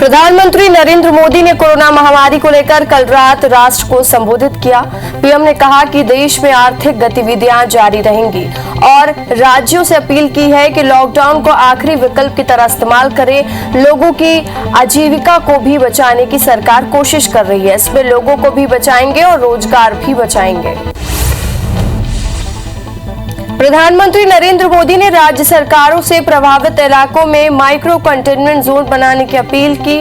प्रधानमंत्री नरेंद्र मोदी ने कोरोना महामारी को लेकर कल रात राष्ट्र को संबोधित किया। पीएम ने कहा कि देश में आर्थिक गतिविधियां जारी रहेंगी और राज्यों से अपील की है कि लॉकडाउन को आखिरी विकल्प की तरह इस्तेमाल करें। लोगों की आजीविका को भी बचाने की सरकार कोशिश कर रही है। इसमें लोगों को भी बचाएंगे और रोजगार भी बचाएंगे। प्रधानमंत्री नरेंद्र मोदी ने राज्य सरकारों से प्रभावित इलाकों में माइक्रो कंटेनमेंट जोन बनाने की अपील की।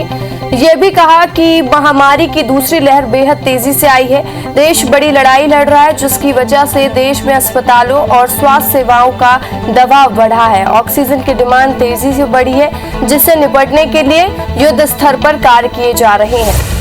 ये भी कहा कि महामारी की दूसरी लहर बेहद तेजी से आई है। देश बड़ी लड़ाई लड़ रहा है, जिसकी वजह से देश में अस्पतालों और स्वास्थ्य सेवाओं का दबाव बढ़ा है। ऑक्सीजन की डिमांड तेजी से बढ़ी है, जिससे निपटने के लिए युद्ध स्तर पर कार्य किए जा रहे हैं।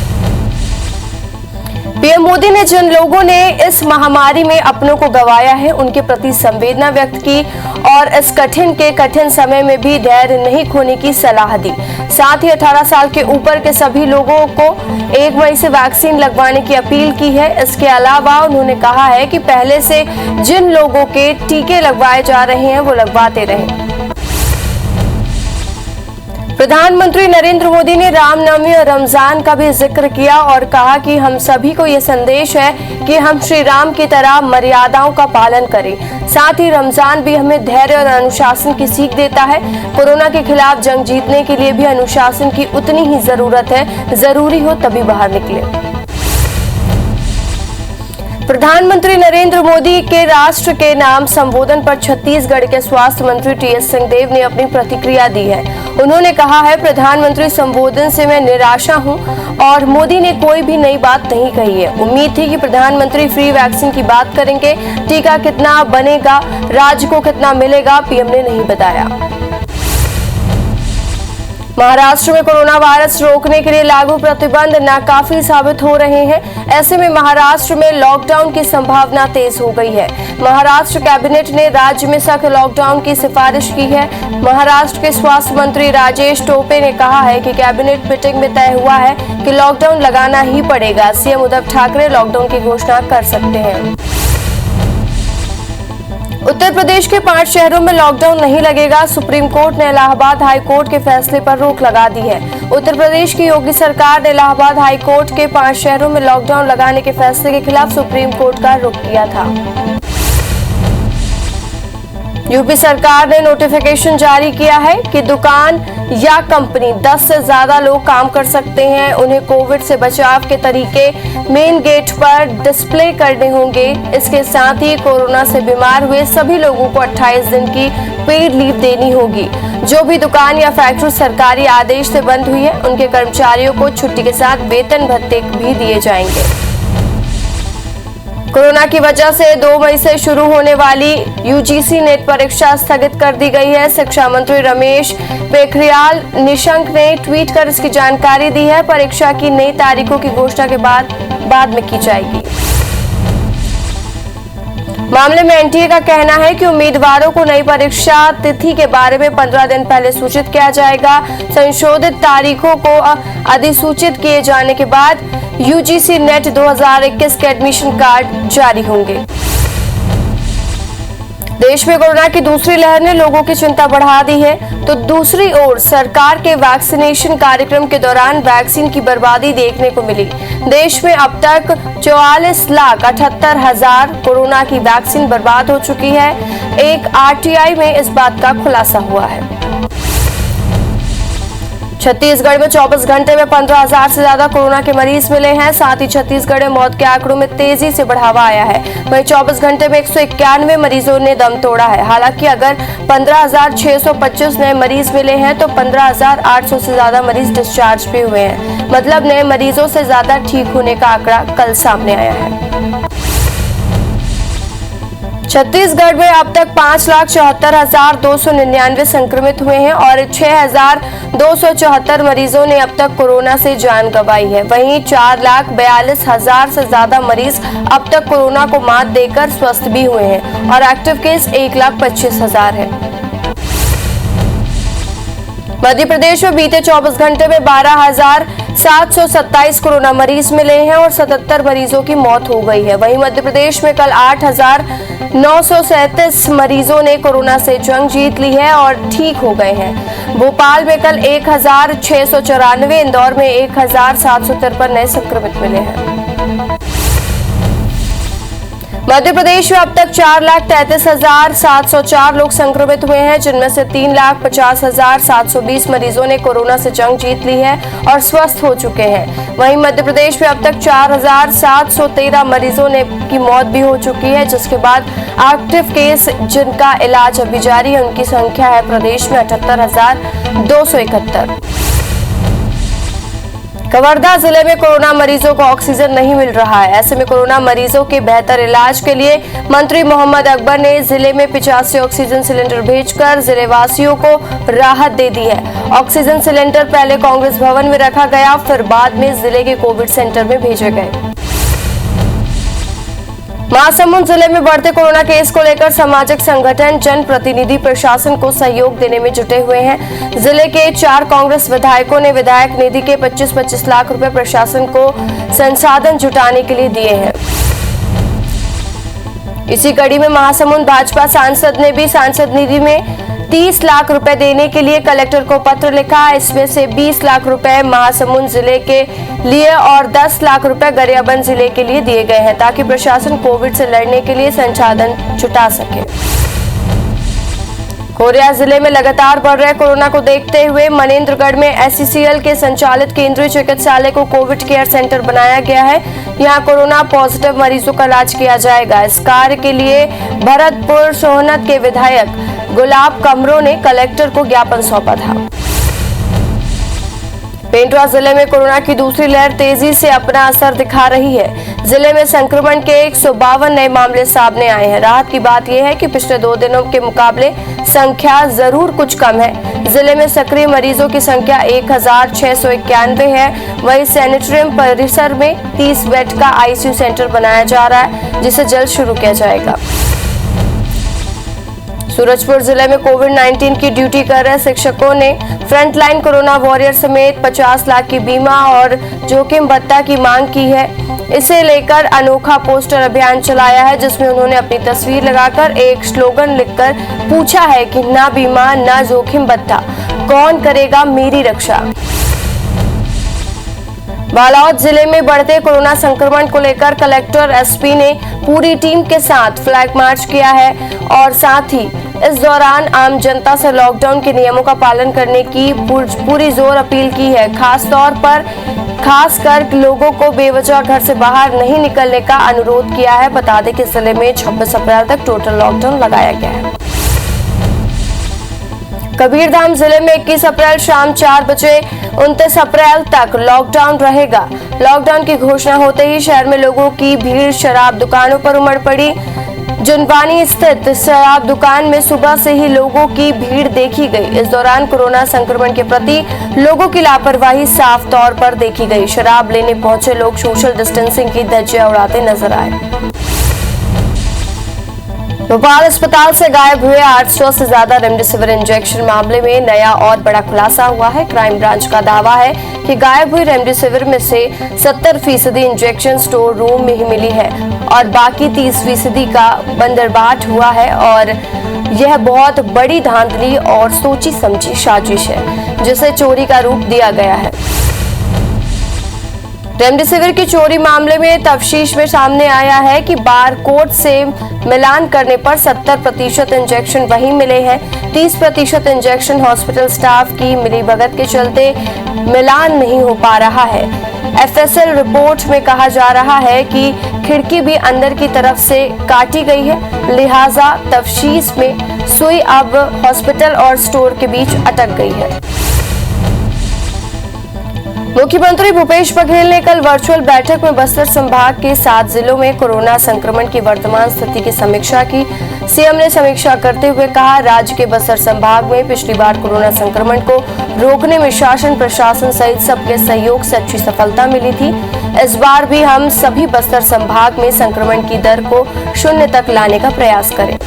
पीएम मोदी ने जिन लोगों ने इस महामारी में अपनों को गंवाया है, उनके प्रति संवेदना व्यक्त की और इस कठिन समय में भी धैर्य नहीं खोने की सलाह दी। साथ ही 18 साल के ऊपर के सभी लोगों को 1 मई से वैक्सीन लगवाने की अपील की है। इसके अलावा उन्होंने कहा है कि पहले से जिन लोगों के टीके लगवाए जा रहे हैं, वो लगवाते रहें। प्रधानमंत्री नरेंद्र मोदी ने रामनवमी और रमजान का भी जिक्र किया और कहा कि हम सभी को ये संदेश है कि हम श्री राम की तरह मर्यादाओं का पालन करें। साथ ही रमजान भी हमें धैर्य और अनुशासन की सीख देता है। कोरोना के खिलाफ जंग जीतने के लिए भी अनुशासन की उतनी ही जरूरत है। जरूरी हो तभी बाहर निकले। प्रधानमंत्री नरेंद्र मोदी के राष्ट्र के नाम संबोधन पर छत्तीसगढ़ के स्वास्थ्य मंत्री टीएस सिंहदेव ने अपनी प्रतिक्रिया दी है। उन्होंने कहा है, प्रधानमंत्री संबोधन से मैं निराशा हूं और मोदी ने कोई भी नई बात नहीं कही है। उम्मीद थी कि प्रधानमंत्री फ्री वैक्सीन की बात करेंगे। टीका कितना बनेगा, राज्य को कितना मिलेगा, पीएम ने नहीं बताया। महाराष्ट्र में कोरोना वायरस रोकने के लिए लागू प्रतिबंध नाकाफी साबित हो रहे हैं। ऐसे में महाराष्ट्र में लॉकडाउन की संभावना तेज हो गई है। महाराष्ट्र कैबिनेट ने राज्य में सख्त लॉकडाउन की सिफारिश की है। महाराष्ट्र के स्वास्थ्य मंत्री राजेश टोपे ने कहा है कि कैबिनेट मीटिंग में तय हुआ है कि लॉकडाउन लगाना ही पड़ेगा। सीएम उद्धव ठाकरे लॉकडाउन की घोषणा कर सकते हैं। उत्तर प्रदेश के 5 शहरों में लॉकडाउन नहीं लगेगा। सुप्रीम कोर्ट ने इलाहाबाद हाई कोर्ट के फैसले पर रोक लगा दी है। उत्तर प्रदेश की योगी सरकार ने इलाहाबाद हाई कोर्ट के 5 शहरों में लॉकडाउन लगाने के फैसले के खिलाफ सुप्रीम कोर्ट का रुख किया था। यूपी सरकार ने नोटिफिकेशन जारी किया है कि दुकान या कंपनी 10 से ज्यादा लोग काम कर सकते हैं। उन्हें कोविड से बचाव के तरीके मेन गेट पर डिस्प्ले करने होंगे। इसके साथ ही कोरोना से बीमार हुए सभी लोगों को 28 दिन की पेड लीव देनी होगी। जो भी दुकान या फैक्ट्री सरकारी आदेश से बंद हुई है, उनके कर्मचारियों को छुट्टी के साथ वेतन भत्ते भी दिए जाएंगे। कोरोना की वजह से 2 मई से शुरू होने वाली यूजीसी नेट परीक्षा स्थगित कर दी गई है। शिक्षा मंत्री रमेश पोखरियाल निशंक ने ट्वीट कर इसकी जानकारी दी है। परीक्षा की नई तारीखों की घोषणा के बाद में की जाएगी। मामले में एनटीए का कहना है कि उम्मीदवारों को नई परीक्षा तिथि के बारे में 15 दिन पहले सूचित किया जाएगा। संशोधित तारीखों को अधिसूचित किए जाने के बाद यूजीसी नेट 2021 के एडमिशन कार्ड जारी होंगे। देश में कोरोना की दूसरी लहर ने लोगों की चिंता बढ़ा दी है, तो दूसरी ओर सरकार के वैक्सीनेशन कार्यक्रम के दौरान वैक्सीन की बर्बादी देखने को मिली। देश में अब तक 44,78,000 कोरोना की वैक्सीन बर्बाद हो चुकी है। एक आरटीआई में इस बात का खुलासा हुआ है। छत्तीसगढ़ में 24 घंटे में 15,000 से ज्यादा कोरोना के मरीज मिले हैं। साथ ही छत्तीसगढ़ में मौत के आंकड़ों में तेजी से बढ़ावा आया है। वहीं 24 घंटे में 191 मरीजों ने दम तोड़ा है। हालांकि अगर 15,625 नए मरीज मिले हैं तो 15,800 से ज्यादा मरीज डिस्चार्ज भी हुए हैं। मतलब नए मरीजों से ज्यादा ठीक होने का आंकड़ा कल सामने आया है। छत्तीसगढ़ में अब तक 5,74,299 संक्रमित हुए हैं और 6,274 मरीजों ने अब तक कोरोना से जान गंवाई है। वहीं 4,42,000 से ज्यादा मरीज अब तक कोरोना को मात देकर स्वस्थ भी हुए हैं और एक्टिव केस 1,25,000 है। मध्य प्रदेश में बीते 24 घंटे में 12,000 727 कोरोना मरीज मिले हैं और 77 मरीजों की मौत हो गई है। वहीं मध्य प्रदेश में कल 8,937 मरीजों ने कोरोना से जंग जीत ली है और ठीक हो गए हैं। भोपाल में कल 1,694, इंदौर में 1,753 नए संक्रमित मिले हैं। मध्य प्रदेश में अब तक 4,33,704 लोग संक्रमित हुए हैं, जिनमें से 3,50,720 मरीजों ने कोरोना से जंग जीत ली है और स्वस्थ हो चुके हैं। वहीं मध्य प्रदेश में अब तक 4,713 मरीजों की मौत भी हो चुकी है, जिसके बाद एक्टिव केस जिनका इलाज अभी जारी है उनकी संख्या है प्रदेश में 78,271। कवर्धा जिले में कोरोना मरीजों को ऑक्सीजन नहीं मिल रहा है। ऐसे में कोरोना मरीजों के बेहतर इलाज के लिए मंत्री मोहम्मद अकबर ने जिले में 85 ऑक्सीजन सिलेंडर भेजकर जिले वासियों को राहत दे दी है। ऑक्सीजन सिलेंडर पहले कांग्रेस भवन में रखा गया, फिर बाद में जिले के कोविड सेंटर में भेजे गए। महासमुंद जिले में बढ़ते कोरोना केस को लेकर सामाजिक संगठन, जनप्रतिनिधि प्रशासन को सहयोग देने में जुटे हुए हैं। जिले के 4 कांग्रेस विधायकों ने विधायक निधि के 25-25 लाख रुपए प्रशासन को संसाधन जुटाने के लिए दिए हैं। इसी कड़ी में महासमुंद भाजपा सांसद ने भी सांसद निधि में 30 लाख रुपए देने के लिए कलेक्टर को पत्र लिखा। इसमें से 20 लाख रुपए महासमुंद जिले के लिए और 10 लाख रुपए गरियाबंद जिले के लिए दिए गए हैं, ताकि प्रशासन कोविड से लड़ने के लिए संसाधन जुटा सके। कोरिया जिले में लगातार बढ़ रहे कोरोना को देखते हुए मनेंद्रगढ़ में SCCL के संचालित केंद्रीय चिकित्सालय को कोविड केयर सेंटर बनाया गया है। यहां कोरोना पॉजिटिव मरीजों का इलाज किया जाएगा। इस कार्य के लिए भरतपुर सोहनत के विधायक गुलाब कमरों ने कलेक्टर को ज्ञापन सौंपा था। पेंड्रा जिले में कोरोना की दूसरी लहर तेजी से अपना असर दिखा रही है। जिले में संक्रमण के 152 नए मामले सामने आए हैं। राहत की बात यह है कि पिछले 2 दिनों के मुकाबले संख्या जरूर कुछ कम है। जिले में सक्रिय मरीजों की संख्या 1,691 है। वहीं सैनिटोरियम परिसर में 30 बेड का ICU सेंटर बनाया जा रहा है, जिसे जल्द शुरू किया जाएगा। सूरजपुर जिले में कोविड-19 की ड्यूटी कर रहे शिक्षकों ने फ्रंटलाइन कोरोना वॉरियर समेत 50 लाख की बीमा और जोखिम भत्ता की मांग की है। इसे लेकर अनोखा पोस्टर अभियान चलाया है, जिसमें उन्होंने अपनी तस्वीर लगाकर एक स्लोगन लिखकर पूछा है कि ना बीमा ना जोखिम भत्ता, कौन करेगा मेरी रक्षा। बालाओद जिले में बढ़ते कोरोना संक्रमण को लेकर कलेक्टर SP ने पूरी टीम के साथ फ्लैग मार्च किया है और साथ ही इस दौरान आम जनता से लॉकडाउन के नियमों का पालन करने की पूरी जोर अपील की है। खासकर लोगों को बेवजह घर से बाहर नहीं निकलने का अनुरोध किया है। बता दें कि जिले में 26 अप्रैल तक टोटल लॉकडाउन लगाया गया है। कबीरधाम जिले में 21 अप्रैल शाम 4 बजे 29 अप्रैल तक लॉकडाउन रहेगा। लॉकडाउन की घोषणा होते ही शहर में लोगों की भीड़ शराब दुकानों पर उमड़ पड़ी। जुनवानी स्थित शराब दुकान में सुबह से ही लोगों की भीड़ देखी गई। इस दौरान कोरोना संक्रमण के प्रति लोगों की लापरवाही साफ तौर पर देखी गई। शराब लेने पहुंचे लोग सोशल डिस्टेंसिंग की धज्जियां उड़ाते नजर आए। भोपाल अस्पताल से गायब हुए 800 से ज्यादा रेमडेसिविर इंजेक्शन मामले में नया और बड़ा खुलासा हुआ है। क्राइम ब्रांच का दावा है कि गायब हुई रेमडेसिविर में से 70% इंजेक्शन स्टोर रूम में ही मिली है और बाकी 30% का बंदरबाट हुआ है और यह बहुत बड़ी धांधली और सोची समझी साजिश है, जिसे चोरी का रूप दिया गया है। रेमडेसिविर की चोरी मामले में तफ्तीश में सामने आया है कि बारकोड से मिलान करने पर 70% इंजेक्शन वहीं मिले हैं। 30% इंजेक्शन हॉस्पिटल स्टाफ की मिलीभगत के चलते मिलान नहीं हो पा रहा है। FSL रिपोर्ट में कहा जा रहा है कि खिड़की भी अंदर की तरफ से काटी गई है, लिहाजा तफ्तीश में सुई अब हॉस्पिटल और स्टोर के बीच अटक गई है। मुख्यमंत्री भूपेश बघेल ने कल वर्चुअल बैठक में बस्तर संभाग के 7 जिलों में कोरोना संक्रमण की वर्तमान स्थिति की समीक्षा की। सीएम ने समीक्षा करते हुए कहा, राज्य के बस्तर संभाग में पिछली बार कोरोना संक्रमण को रोकने में शासन प्रशासन सहित सबके सहयोग से अच्छी सफलता मिली थी। इस बार भी हम सभी बस्तर संभाग में संक्रमण की दर को 0 तक लाने का प्रयास करें।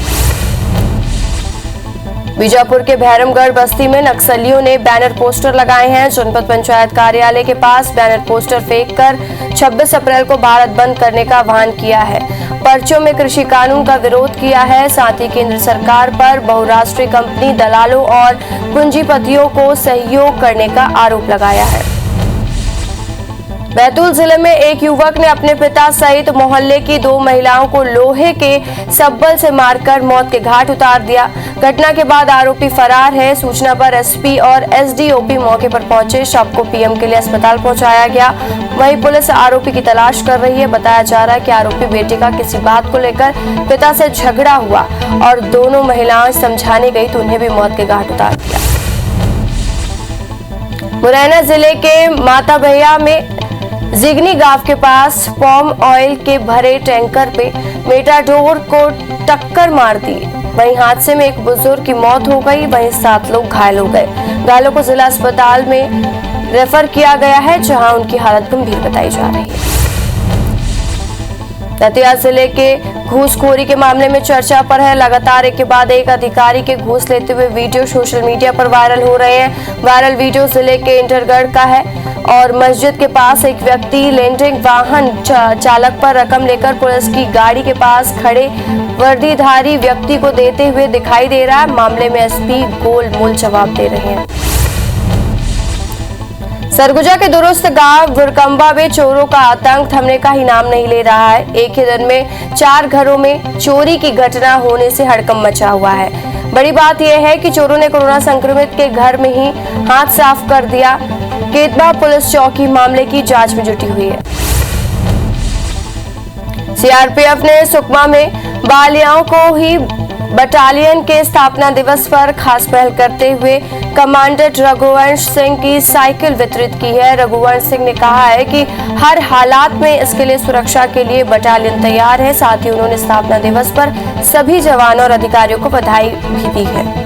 बीजापुर के भैरमगढ़ बस्ती में नक्सलियों ने बैनर पोस्टर लगाए हैं। जनपद पंचायत कार्यालय के पास बैनर पोस्टर फेंककर 26 अप्रैल को भारत बंद करने का आह्वान किया है। पर्चों में कृषि कानून का विरोध किया है। साथ ही केंद्र सरकार पर बहुराष्ट्रीय कंपनी, दलालों और पूंजीपतियों को सहयोग करने का आरोप लगाया है। बैतूल जिले में एक युवक ने अपने पिता सहित मोहल्ले की 2 महिलाओं को लोहे के सब्बल से मारकर मौत के घाट उतार दिया। घटना के बाद आरोपी फरार है। सूचना पर एसपी और एसडीओपी मौके पर पहुंचे। शव को पीएम के लिए अस्पताल पहुंचाया गया। वहीं पुलिस आरोपी की तलाश कर रही है। बताया जा रहा है कि आरोपी बेटे का किसी बात को लेकर पिता से झगड़ा हुआ और दोनों महिलाएं समझाने गई तो उन्हें भी मौत के घाट उतार दिया। मुरैना जिले के माता भैया में जिगनी गांव के पास पॉम ऑयल के भरे टैंकर पे मेटाडोर को टक्कर मार दी। वहीं हादसे में एक बुजुर्ग की मौत हो गई, वहीं 7 लोग घायल हो गए। घायलों को जिला अस्पताल में रेफर किया गया है, जहां उनकी हालत गंभीर बताई जा रही है। दतिया जिले के घूसखोरी के मामले में चर्चा पर है। लगातार एक के बाद एक अधिकारी के घूस लेते हुए वीडियो सोशल मीडिया पर वायरल हो रहे हैं। वायरल वीडियो जिले के इंटरगढ़ का है और मस्जिद के पास एक व्यक्ति लैंडिंग वाहन चालक पर रकम लेकर पुलिस की गाड़ी के पास खड़े वर्दीधारी व्यक्ति को देते हुए दिखाई दे रहा है। मामले में एसपी गोलमोल जवाब दे रहे हैं। सरगुजा के दुरुस्त गांव बुरकंबा में चोरों का आतंक थमने का ही नाम नहीं ले रहा है। एक ही दिन में 4 घरों में चोरी की घटना होने से हड़कंप मचा हुआ है। बड़ी बात यह है कि चोरों ने कोरोना संक्रमित के घर में ही हाथ साफ कर दिया। केतबा पुलिस चौकी मामले की जांच में जुटी हुई है। सीआरपीएफ ने सुकमा में बालियाओं को ही बटालियन के स्थापना दिवस पर खास पहल करते हुए कमांडेंट रघुवंश सिंह की साइकिल वितरित की है। रघुवंश सिंह ने कहा है कि हर हालात में इसके लिए सुरक्षा के लिए बटालियन तैयार है। साथ ही उन्होंने स्थापना दिवस पर सभी जवानों और अधिकारियों को बधाई भी दी है।